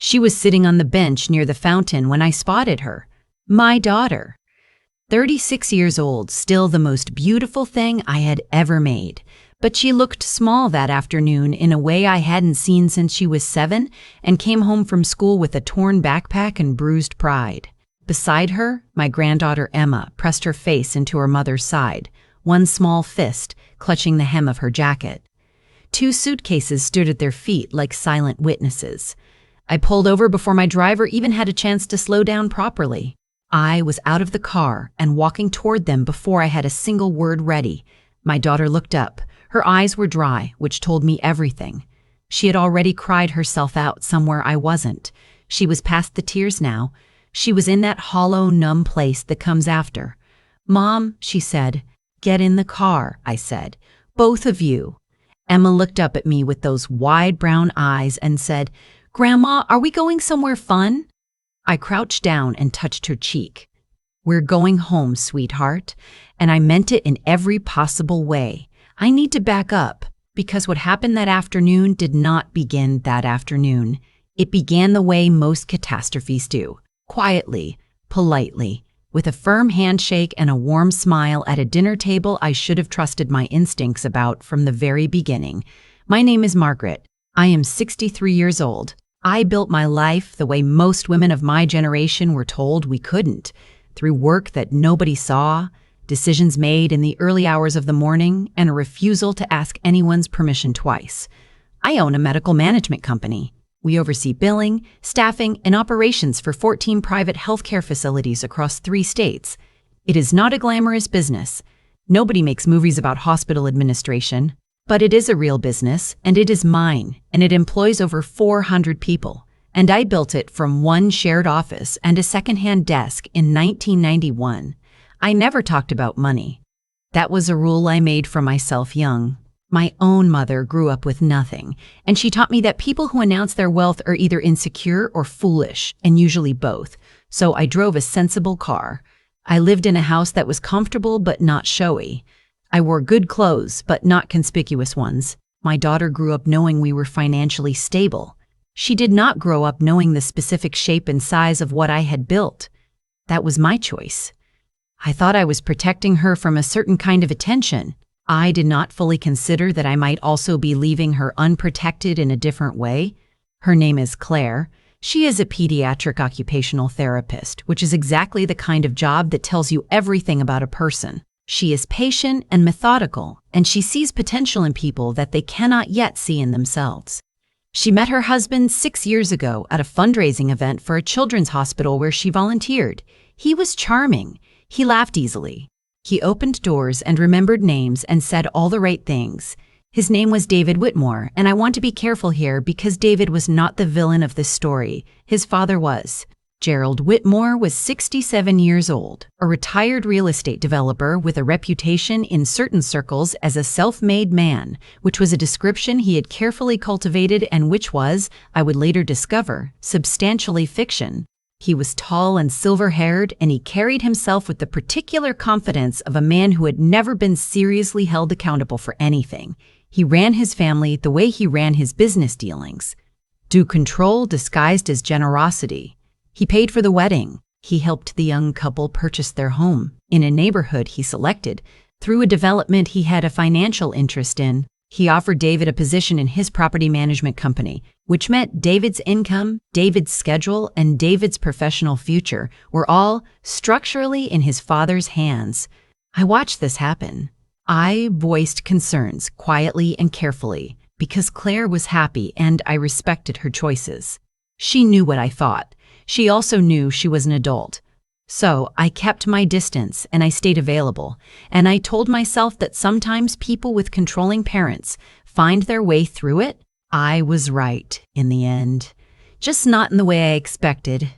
She was sitting on the bench near the fountain when I spotted her. My daughter. 36 years old, still the most beautiful thing I had ever made. But she looked small that afternoon in a way I hadn't seen since she was 7 and came home from school with a torn backpack and bruised pride. Beside her, my granddaughter Emma pressed her face into her mother's side, one small fist clutching the hem of her jacket. 2 suitcases stood at their feet like silent witnesses. I pulled over before my driver even had a chance to slow down properly. I was out of the car and walking toward them before I had a single word ready. My daughter looked up. Her eyes were dry, which told me everything. She had already cried herself out somewhere I wasn't. She was past the tears now. She was in that hollow, numb place that comes after. "Mom," she said. "Get in the car," I said. "Both of you." Emma looked up at me with those wide brown eyes and said, "Grandma, are we going somewhere fun?" I crouched down and touched her cheek. "We're going home, sweetheart." And I meant it in every possible way. I need to back up, because what happened that afternoon did not begin that afternoon. It began the way most catastrophes do, quietly, politely, with a firm handshake and a warm smile at a dinner table I should have trusted my instincts about from the very beginning. My name is Margaret. I am 63 years old. I built my life the way most women of my generation were told we couldn't, through work that nobody saw, decisions made in the early hours of the morning, and a refusal to ask anyone's permission twice. I own a medical management company. We oversee billing, staffing, and operations for 14 private healthcare facilities across 3 states. It is not a glamorous business. Nobody makes movies about hospital administration. But it is a real business, and it is mine, and it employs over 400 people. And I built it from one shared office and a secondhand desk in 1991. I never talked about money. That was a rule I made for myself young. My own mother grew up with nothing, and she taught me that people who announce their wealth are either insecure or foolish, and usually both. So I drove a sensible car. I lived in a house that was comfortable but not showy. I wore good clothes, but not conspicuous ones. My daughter grew up knowing we were financially stable. She did not grow up knowing the specific shape and size of what I had built. That was my choice. I thought I was protecting her from a certain kind of attention. I did not fully consider that I might also be leaving her unprotected in a different way. Her name is Claire. She is a pediatric occupational therapist, which is exactly the kind of job that tells you everything about a person. She is patient and methodical, and she sees potential in people that they cannot yet see in themselves. She met her husband 6 years ago at a fundraising event for a children's hospital where she volunteered. He was charming. He laughed easily. He opened doors and remembered names and said all the right things. His name was David Whitmore, and I want to be careful here because David was not the villain of this story. His father was. Gerald Whitmore was 67 years old, a retired real estate developer with a reputation in certain circles as a self-made man, which was a description he had carefully cultivated and which was, I would later discover, substantially fiction. He was tall and silver-haired, and he carried himself with the particular confidence of a man who had never been seriously held accountable for anything. He ran his family the way he ran his business dealings. Do control disguised as generosity. He paid for the wedding. He helped the young couple purchase their home in a neighborhood he selected through a development he had a financial interest in. He offered David a position in his property management company, which meant David's income, David's schedule, and David's professional future were all structurally in his father's hands. I watched this happen. I voiced concerns quietly and carefully because Claire was happy and I respected her choices. She knew what I thought. She also knew she was an adult. So I kept my distance and I stayed available, and I told myself that sometimes people with controlling parents find their way through it. I was right in the end, just not in the way I expected.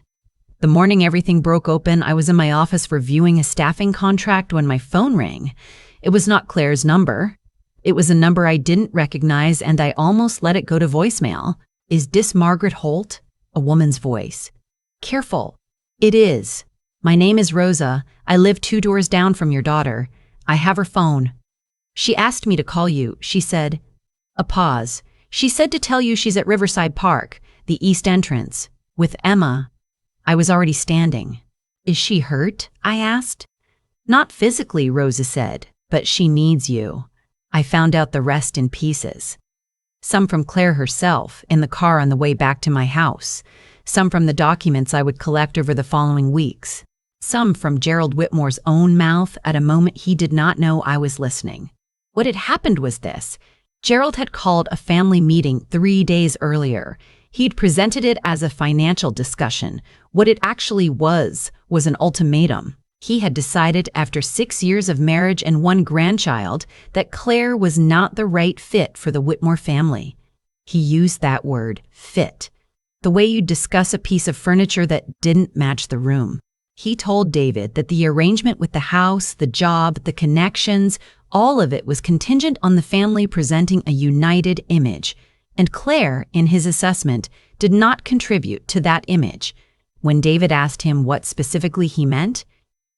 The morning everything broke open, I was in my office reviewing a staffing contract when my phone rang. It was not Claire's number. It was a number I didn't recognize, and I almost let it go to voicemail. "Is this Margaret Holt?" A woman's voice. "Careful." "It is. My name is Rosa. I live 2 doors down from your daughter. I have her phone. She asked me to call you," she said. A pause. "She said to tell you she's at Riverside Park, the east entrance." With Emma, I was already standing. Is she hurt? I asked. Not physically, Rosa said, but she needs you. I found out the rest in pieces. Some from Claire herself, in the car on the way back to my house. Some from the documents I would collect over the following weeks. Some from Gerald Whitmore's own mouth at a moment he did not know I was listening. What had happened was this. Gerald had called a family meeting 3 days earlier. He'd presented it as a financial discussion. What it actually was an ultimatum. He had decided after 6 years of marriage and 1 grandchild that Claire was not the right fit for the Whitmore family. He used that word, fit. The way you discuss a piece of furniture that didn't match the room. He told David that the arrangement with the house, the job, the connections, all of it was contingent on the family presenting a united image. And Claire, in his assessment, did not contribute to that image. When David asked him what specifically he meant,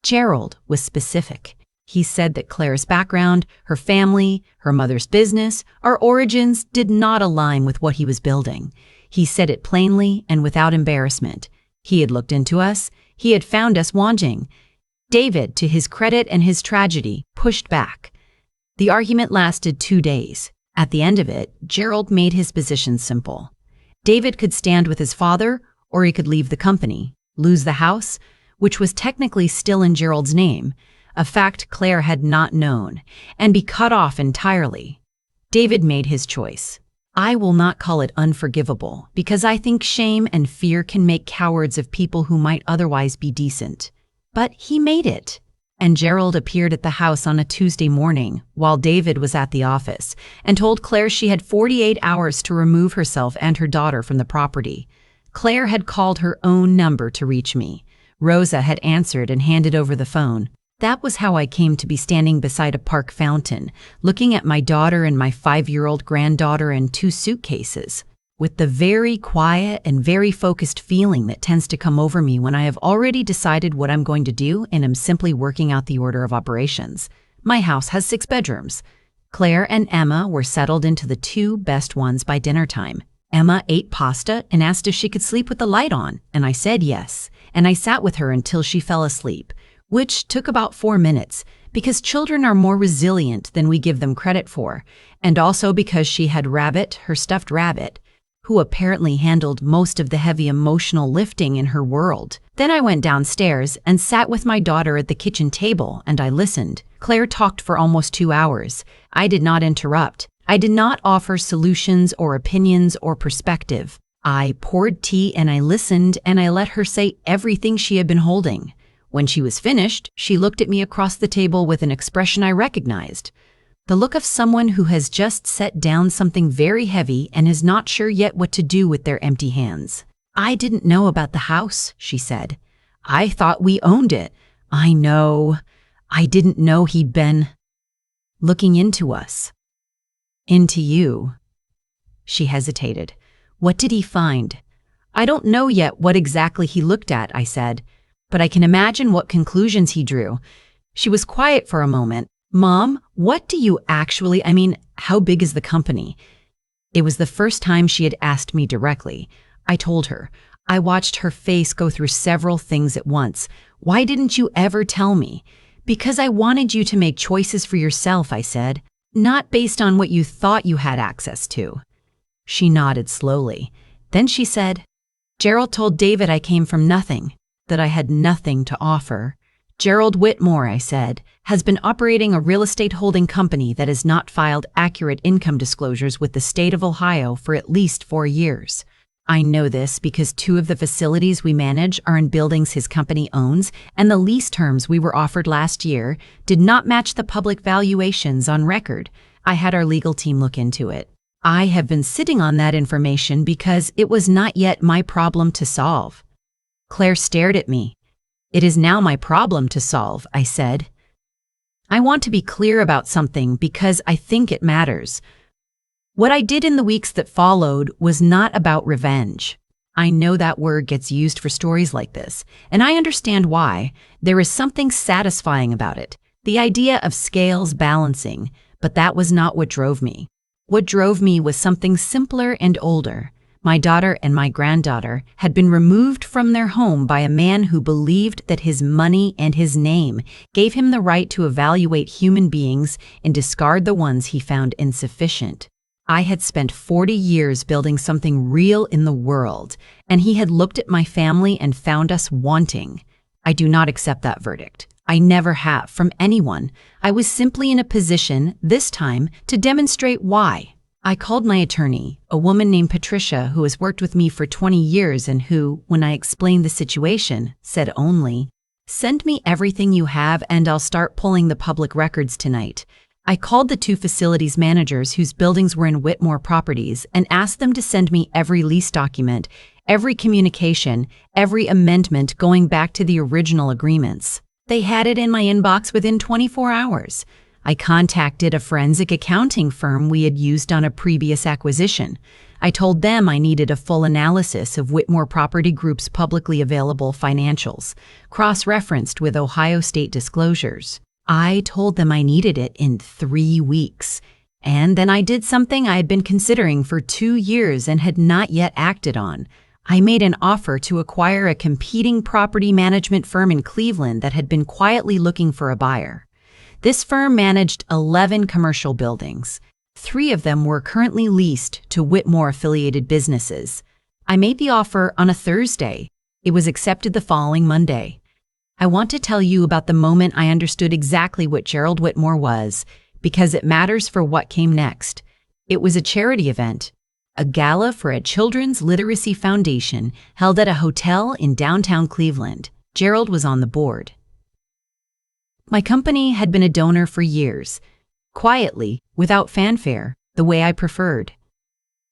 Gerald was specific. He said that Claire's background, her family, her mother's business, our origins did not align with what he was building. He said it plainly and without embarrassment. He had looked into us. He had found us wanting. David, to his credit and his tragedy, pushed back. The argument lasted 2 days. At the end of it, Gerald made his position simple. David could stand with his father, or he could leave the company, lose the house, which was technically still in Gerald's name, a fact Claire had not known, and be cut off entirely. David made his choice. I will not call it unforgivable, because I think shame and fear can make cowards of people who might otherwise be decent. But he made it. And Gerald appeared at the house on a Tuesday morning, while David was at the office, and told Claire she had 48 hours to remove herself and her daughter from the property. Claire had called her own number to reach me. Rosa had answered and handed over the phone. That was how I came to be standing beside a park fountain, looking at my daughter and my 5-year-old granddaughter and 2 suitcases, with the very quiet and very focused feeling that tends to come over me when I have already decided what I'm going to do and am simply working out the order of operations. My house has 6 bedrooms. Claire and Emma were settled into the 2 best ones by dinner time. Emma ate pasta and asked if she could sleep with the light on, and I said yes, and I sat with her until she fell asleep, which took about 4 minutes, because children are more resilient than we give them credit for, and also because she had Rabbit, her stuffed rabbit, who apparently handled most of the heavy emotional lifting in her world. Then I went downstairs and sat with my daughter at the kitchen table, and I listened. Claire talked for almost 2 hours. I did not interrupt. I did not offer solutions or opinions or perspective. I poured tea and I listened, and I let her say everything she had been holding. When she was finished, she looked at me across the table with an expression I recognized. The look of someone who has just set down something very heavy and is not sure yet what to do with their empty hands. I didn't know about the house, she said. I thought we owned it. I know. I didn't know he'd been looking into us. Into you. She hesitated. What did he find? I don't know yet what exactly he looked at, I said, but I can imagine what conclusions he drew. She was quiet for a moment. Mom, what do you actually, how big is the company? It was the first time she had asked me directly. I told her. I watched her face go through several things at once. Why didn't you ever tell me? Because I wanted you to make choices for yourself, I said, not based on what you thought you had access to. She nodded slowly. Then she said, Gerald told David I came from nothing, that I had nothing to offer. Gerald Whitmore, I said, has been operating a real estate holding company that has not filed accurate income disclosures with the state of Ohio for at least 4 years. I know this because 2 of the facilities we manage are in buildings his company owns, and the lease terms we were offered last year did not match the public valuations on record. I had our legal team look into it. I have been sitting on that information because it was not yet my problem to solve. Claire stared at me. It is now my problem to solve, I said. I want to be clear about something because I think it matters. What I did in the weeks that followed was not about revenge. I know that word gets used for stories like this, and I understand why. There is something satisfying about it, the idea of scales balancing, but that was not what drove me. What drove me was something simpler and older. My daughter and my granddaughter had been removed from their home by a man who believed that his money and his name gave him the right to evaluate human beings and discard the ones he found insufficient. I had spent 40 years building something real in the world, and he had looked at my family and found us wanting. I do not accept that verdict. I never have, from anyone. I was simply in a position, this time, to demonstrate why. I called my attorney, a woman named Patricia who has worked with me for 20 years and who, when I explained the situation, said only, "Send me everything you have and I'll start pulling the public records tonight." I called the 2 facilities managers whose buildings were in Whitmore Properties and asked them to send me every lease document, every communication, every amendment going back to the original agreements. They had it in my inbox within 24 hours. I contacted a forensic accounting firm we had used on a previous acquisition. I told them I needed a full analysis of Whitmore Property Group's publicly available financials, cross-referenced with Ohio state disclosures. I told them I needed it in 3 weeks. And then I did something I had been considering for 2 years and had not yet acted on. I made an offer to acquire a competing property management firm in Cleveland that had been quietly looking for a buyer. This firm managed 11 commercial buildings. 3 of them were currently leased to Whitmore-affiliated businesses. I made the offer on a Thursday. It was accepted the following Monday. I want to tell you about the moment I understood exactly what Gerald Whitmore was, because it matters for what came next. It was a charity event, a gala for a children's literacy foundation held at a hotel in downtown Cleveland. Gerald was on the board. My company had been a donor for years, quietly, without fanfare, the way I preferred.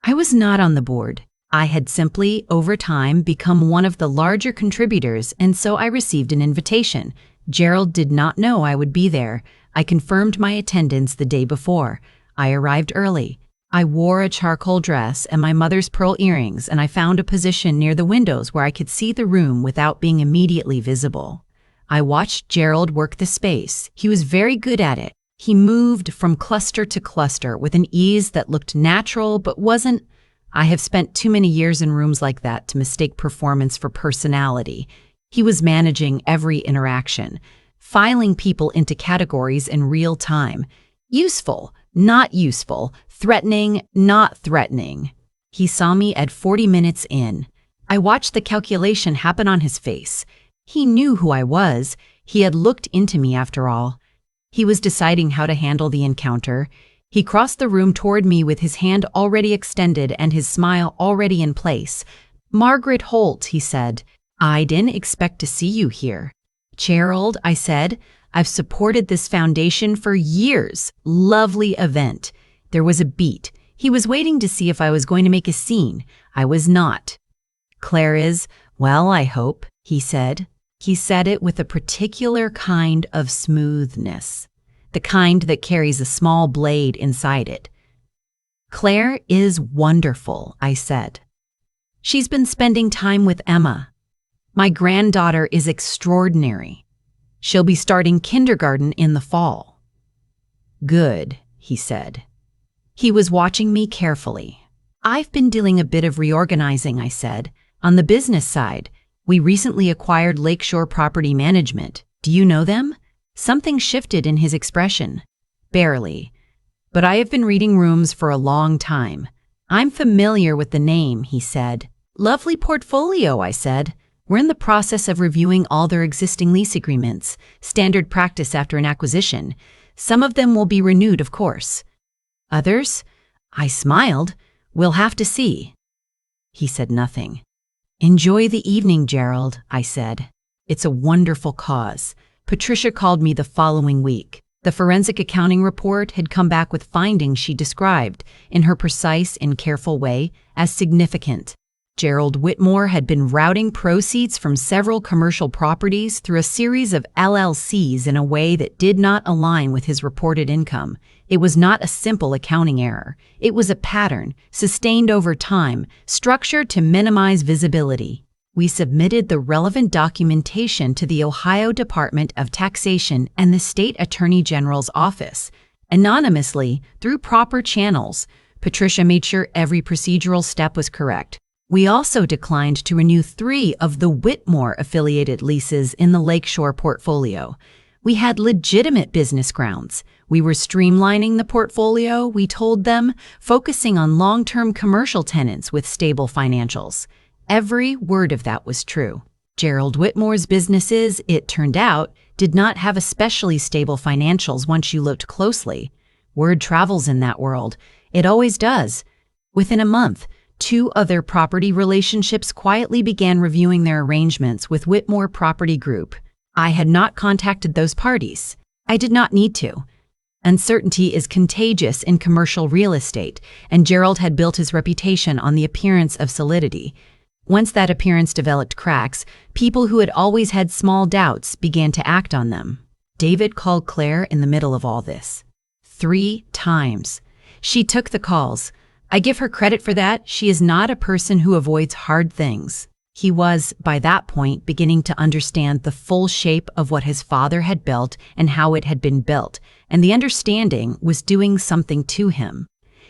I was not on the board. I had simply, over time, become one of the larger contributors, and so I received an invitation. Gerald did not know I would be there. I confirmed my attendance the day before. I arrived early. I wore a charcoal dress and my mother's pearl earrings, and I found a position near the windows where I could see the room without being immediately visible. I watched Gerald work the space. He was very good at it. He moved from cluster to cluster with an ease that looked natural but wasn't. I have spent too many years in rooms like that to mistake performance for personality. He was managing every interaction, filing people into categories in real time. Useful, not useful, threatening, not threatening. He saw me at 40 minutes in. I watched the calculation happen on his face. He knew who I was. He had looked into me after all. He was deciding how to handle the encounter. He crossed the room toward me with his hand already extended and his smile already in place. "Margaret Holt," he said, "I didn't expect to see you here." "Gerald," I said, "I've supported this foundation for years. Lovely event." There was a beat. He was waiting to see if I was going to make a scene. I was not. "Claire is, well, I hope," he said. He said it with a particular kind of smoothness, the kind that carries a small blade inside it. "Claire is wonderful," I said. "She's been spending time with Emma. My granddaughter is extraordinary. She'll be starting kindergarten in the fall." "Good," he said. He was watching me carefully. "I've been doing a bit of reorganizing," I said. "On the business side, we recently acquired Lakeshore Property Management. Do you know them?" Something shifted in his expression. "Barely. But I have been reading rooms for a long time. I'm familiar with the name," he said. "Lovely portfolio," I said. "We're in the process of reviewing all their existing lease agreements, standard practice after an acquisition. Some of them will be renewed, of course. Others?" I smiled. "We'll have to see." He said nothing. "Enjoy the evening, Gerald," I said. "It's a wonderful cause." Patricia called me the following week. The forensic accounting report had come back with findings she described, in her precise and careful way, as significant. Gerald Whitmore had been routing proceeds from several commercial properties through a series of LLCs in a way that did not align with his reported income. It was not a simple accounting error. It was a pattern, sustained over time, structured to minimize visibility. We submitted the relevant documentation to the Ohio Department of Taxation and the State Attorney General's office, anonymously, through proper channels. Patricia made sure every procedural step was correct. We also declined to renew 3 of the Whitmore-affiliated leases in the Lakeshore portfolio. We had legitimate business grounds. We were streamlining the portfolio, we told them, focusing on long-term commercial tenants with stable financials. Every word of that was true. Gerald Whitmore's businesses, it turned out, did not have especially stable financials once you looked closely. Word travels in that world. It always does. Within a month, 2 other property relationships quietly began reviewing their arrangements with Whitmore Property Group. I had not contacted those parties. I did not need to. Uncertainty is contagious in commercial real estate, and Gerald had built his reputation on the appearance of solidity. Once that appearance developed cracks, people who had always had small doubts began to act on them. David called Claire in the middle of all this. 3 times. She took the calls. I give her credit for that. She is not a person who avoids hard things. He was, by that point, beginning to understand the full shape of what his father had built and how it had been built, and the understanding was doing something to him.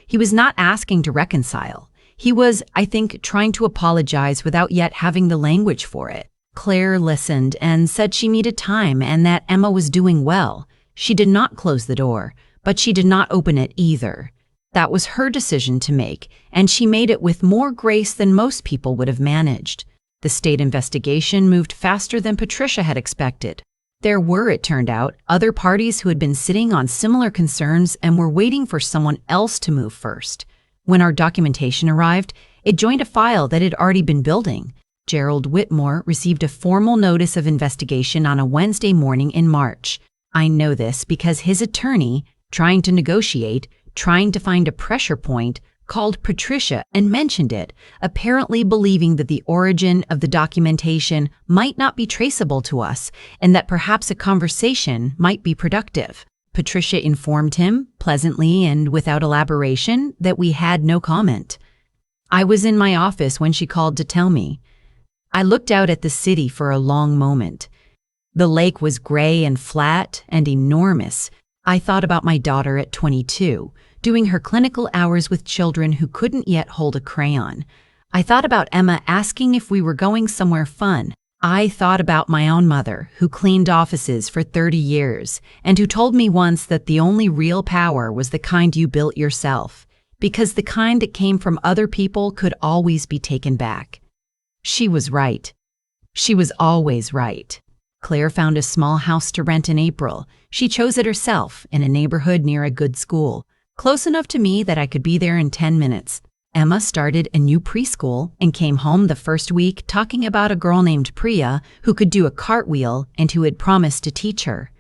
He was not asking to reconcile. He was, I think, trying to apologize without yet having the language for it. Claire listened and said she needed time and that Emma was doing well. She did not close the door, but she did not open it either. That was her decision to make, and she made it with more grace than most people would have managed. The state investigation moved faster than Patricia had expected. There were, it turned out, other parties who had been sitting on similar concerns and were waiting for someone else to move first. When our documentation arrived, it joined a file that had already been building. Gerald Whitmore received a formal notice of investigation on a Wednesday morning in March. I know this because his attorney, trying to negotiate, trying to find a pressure point, called Patricia and mentioned it, apparently believing that the origin of the documentation might not be traceable to us and that perhaps a conversation might be productive. Patricia informed him, pleasantly and without elaboration, that we had no comment. I was in my office when she called to tell me. I looked out at the city for a long moment. The lake was gray and flat and enormous. I thought about my daughter at 22, doing her clinical hours with children who couldn't yet hold a crayon. I thought about Emma asking if we were going somewhere fun. I thought about my own mother, who cleaned offices for 30 years, and who told me once that the only real power was the kind you built yourself, because the kind that came from other people could always be taken back. She was right. She was always right. Claire found a small house to rent in April. She chose it herself, in a neighborhood near a good school, close enough to me that I could be there in 10 minutes. Emma started a new preschool and came home the first week talking about a girl named Priya who could do a cartwheel and who had promised to teach her.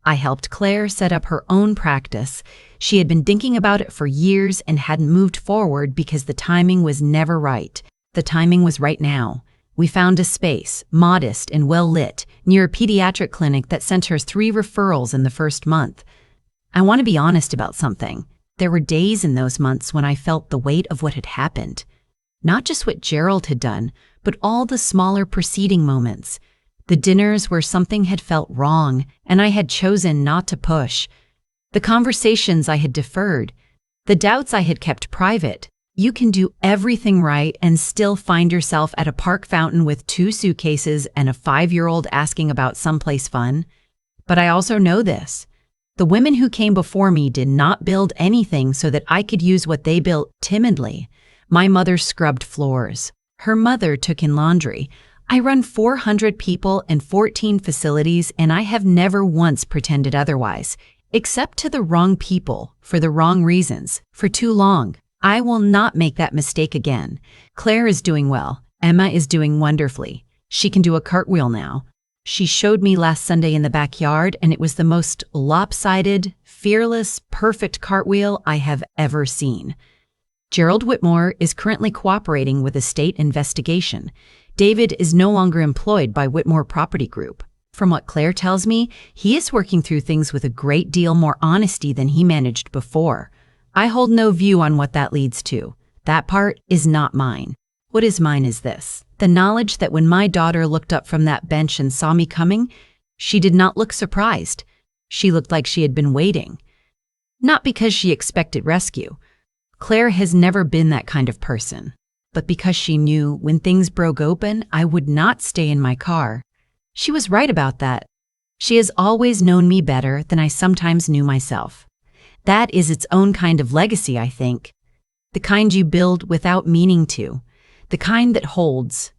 I helped Claire set up her own practice. She had been thinking about it for years and hadn't moved forward because the timing was never right. The timing was right now. We found a space, modest and well-lit, near a pediatric clinic that sent her 3 referrals in the first month. I want to be honest about something. There were days in those months when I felt the weight of what had happened. Not just what Gerald had done, but all the smaller preceding moments. The dinners where something had felt wrong and I had chosen not to push. The conversations I had deferred. The doubts I had kept private. You can do everything right and still find yourself at a park fountain with 2 suitcases and a 5-year-old asking about someplace fun. But I also know this. The women who came before me did not build anything so that I could use what they built timidly. My mother scrubbed floors. Her mother took in laundry. I run 400 people and 14 facilities, and I have never once pretended otherwise, except to the wrong people, for the wrong reasons, for too long. I will not make that mistake again. Claire is doing well. Emma is doing wonderfully. She can do a cartwheel now. She showed me last Sunday in the backyard, and it was the most lopsided, fearless, perfect cartwheel I have ever seen. Gerald Whitmore is currently cooperating with a state investigation. David is no longer employed by Whitmore Property Group. From what Claire tells me, he is working through things with a great deal more honesty than he managed before. I hold no view on what that leads to. That part is not mine. What is mine is this: the knowledge that when my daughter looked up from that bench and saw me coming, she did not look surprised. She looked like she had been waiting. Not because she expected rescue. Claire has never been that kind of person. But because she knew when things broke open, I would not stay in my car. She was right about that. She has always known me better than I sometimes knew myself. That is its own kind of legacy, I think. The kind you build without meaning to. The kind that holds,